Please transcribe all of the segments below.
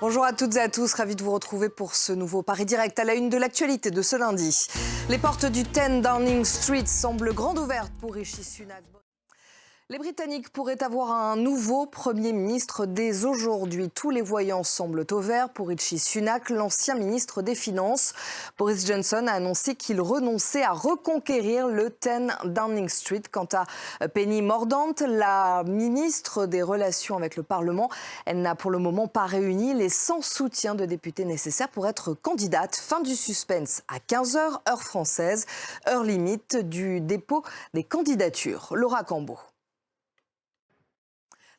Bonjour à toutes et à tous, ravi de vous retrouver pour ce nouveau Paris Direct à la une de l'actualité de ce lundi. Les portes du 10 Downing Street semblent grandes ouvertes pour Rishi Sunak. Les Britanniques pourraient avoir un nouveau Premier ministre dès aujourd'hui. Tous les voyants semblent au vert pour Rishi Sunak, l'ancien ministre des Finances. Boris Johnson a annoncé qu'il renonçait à reconquérir le 10 Downing Street. Quant à Penny Mordaunt, la ministre des Relations avec le Parlement, elle n'a pour le moment pas réuni les 100 soutiens de députés nécessaires pour être candidate. Fin du suspense à 15h, heure française, heure limite du dépôt des candidatures. Laura Cambo.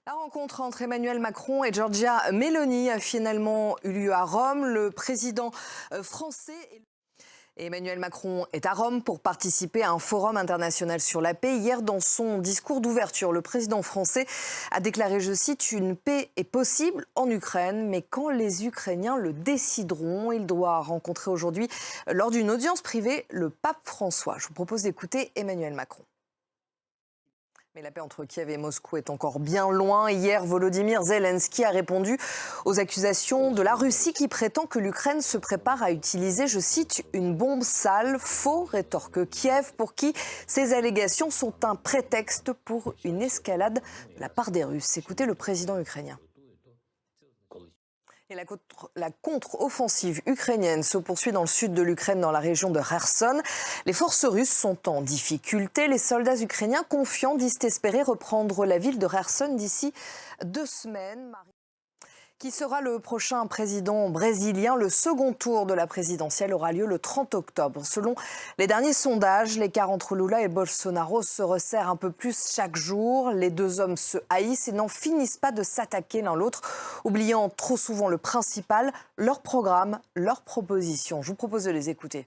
La rencontre entre Emmanuel Macron et Giorgia Meloni a finalement eu lieu à Rome. Le président français et Emmanuel Macron est à Rome pour participer à un forum international sur la paix. Hier, dans son discours d'ouverture, le président français a déclaré, je cite, « Une paix est possible en Ukraine, mais quand les Ukrainiens le décideront ». Il doit rencontrer aujourd'hui, lors d'une audience privée, le pape François. Je vous propose d'écouter Emmanuel Macron. Mais la paix entre Kiev et Moscou est encore bien loin. Hier, Volodymyr Zelensky a répondu aux accusations de la Russie qui prétend que l'Ukraine se prépare à utiliser, je cite, « une bombe sale ». Faux, rétorque Kiev, pour qui ces allégations sont un prétexte pour une escalade de la part des Russes. Écoutez le président ukrainien. Et la contre-offensive ukrainienne se poursuit dans le sud de l'Ukraine, dans la région de Kherson. Les forces russes sont en difficulté. Les soldats ukrainiens confiants disent espérer reprendre la ville de Kherson d'ici 2 semaines. Qui sera le prochain président brésilien? Le second tour de la présidentielle aura lieu le 30 octobre. Selon les derniers sondages, l'écart entre Lula et Bolsonaro se resserre un peu plus chaque jour. Les deux hommes se haïssent et n'en finissent pas de s'attaquer l'un l'autre, oubliant trop souvent le principal, leur programme, leurs propositions. Je vous propose de les écouter.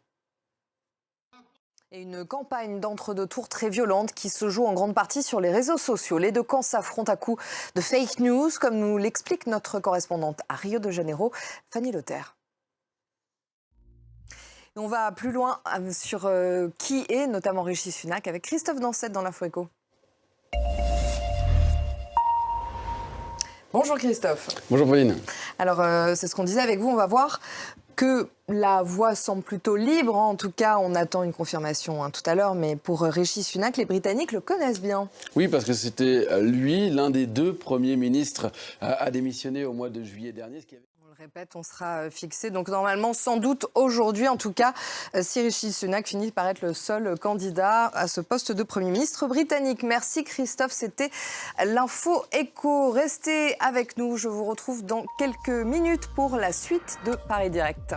Et une campagne d'entre-deux tours très violente qui se joue en grande partie sur les réseaux sociaux. Les deux camps s'affrontent à coups de fake news, comme nous l'explique notre correspondante à Rio de Janeiro, Fanny Lothaire. Et on va plus loin sur qui est notamment Rishi Sunak avec Christophe Dansette dans l'Info Éco. Bonjour Christophe. Bonjour Pauline. Alors c'est ce qu'on disait avec vous, on va voir que la voie semble plutôt libre. En tout cas, on attend une confirmation tout à l'heure. Mais pour Rishi Sunak, les Britanniques le connaissent bien. Oui, parce que c'était lui, l'un des 2 premiers ministres à démissionner au mois de juillet dernier. On le répète, on sera fixé. Donc normalement, sans doute aujourd'hui, en tout cas, si Rishi Sunak finit par être le seul candidat à ce poste de Premier ministre britannique. Merci Christophe, c'était l'Info Éco. Restez avec nous, je vous retrouve dans quelques minutes pour la suite de Paris Direct.